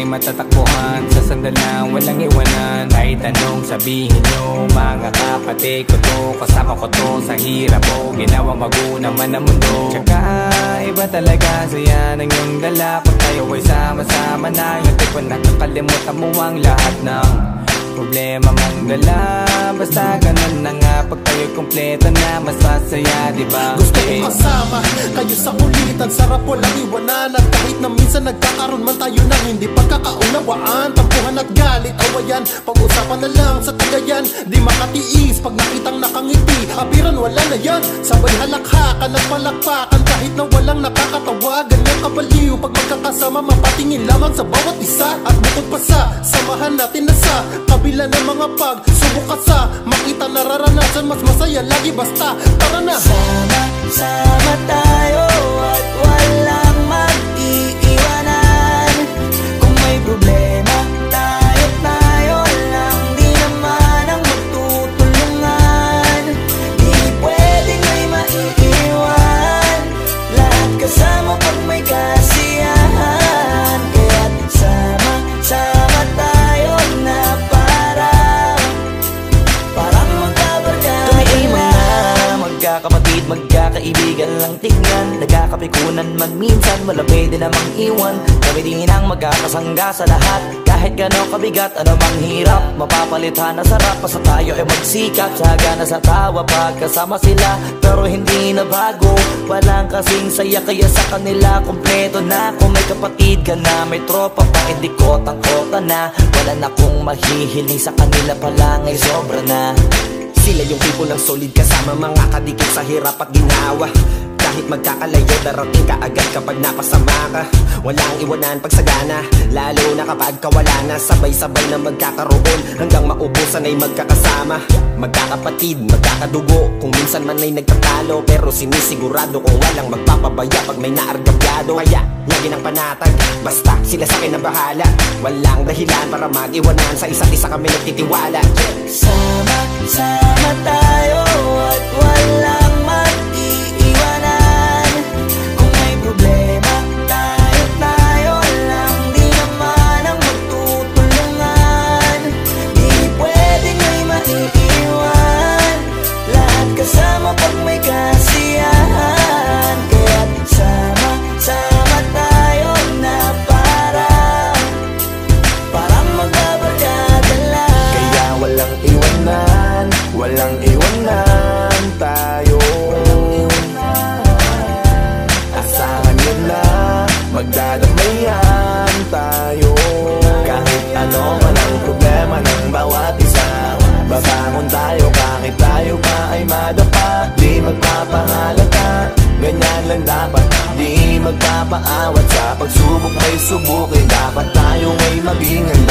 ay matatakbuhan sa sandalang walang iwanan. Kahit anong sabihin nyo, mga kapatid ko to, kasama ko to sa hirap ko, ginawang maguna man ang mundo. Tsaka iba talaga saya ng iyong dala, pag tayo ay sama-sama na. Yung tipo nakakalimutan mo ang lahat ng problema mong dala. Basta ganun na nga, pag tayo'y kumpleto na, mas masaya, diba? Gusto kong kasama kayo sa ulitan, sarap walang iwanan. At kahit na minsan nagkakaroon man tayo ng hindi pagkakaunawaan, tampuhan at galit, awayan, pag-usapan na lang sa tagayan. Di makatiis pag nakitang nakangiti, apiran wala na yan. Sabay halakhakan at palakpakan kahit na walang nakakatawa. Ganyan kabaliw pag magkakasama, mapatingin lamang sa bawat isa. At bukod pa sa samahan natin na sa kabila ng mga pagsubok ka sa makita nararanasan, mas masaya lagi basta tara na. Sama tayo at walang mag-iiwanan. Kung may problema tayo lang, di naman ang magtutulungan. Di pwedeng may maiiwan, lahat kasama pag may kasiyahan. Kaya't sama tayo na parang magkabarkada. Kami ay mga magkakapatid, magkakaibigan lang tingnan. Nagkakapikunan man minsan, wala pwede namang iwan. Kami din ang magkakasangga sa lahat. Kahit gano'ng kabigat, ano mang hirap, mapapalitan na sarap. Basta tayo ay magsikap, tsaga na sa tawa pagkasama sila. Pero hindi na bago, walang kasing saya. Kaya sa kanila kompleto na. Kung may kapatid ka na, may tropa pa, hindi kotang-kota na. Wala na kong mahihiling sa kanila pa lang ay sobra na. Sila yung people ng solid, kasama mga kadikit sa hirap at ginawa. Kahit magkakalayo, darating ka agad kapag napasama ka. Walang iwanan pag sagana, lalo na kapag kawala na. Sabay-sabay na magkakaroon, hanggang maubusan ay magkakasama. Magkakapatid, magkakadugo, kung minsan man ay nagtatalo, pero sinisigurado kung walang magpapabaya pag may naargabyado. Kaya, lagi ng panatag, basta sila sa akin ang bahala. Walang dahilan para mag-iwanan, sa isa't isa kami nagtitiwala. Sama tayo at walang mag-iiwanan. Kung may problema tayo lang, di naman ang magtutulungan. Di pwedeng may maiiwan, lahat kasama pag may kasiyahan. Kaya't sama tayo na parang magbabarkada lang. Kaya walang iwanan, walang iwanan tayo. Asahan nyo na, magdadamayan tayo. Kahit ano man ang problema ng bawat isa, babangon tayo kahit tayo pa ay madapa. Di magpapahalata, ganyan lang dapat. Di magpapaawat sa pagsubok may subukin. Dapat tayo may mabingan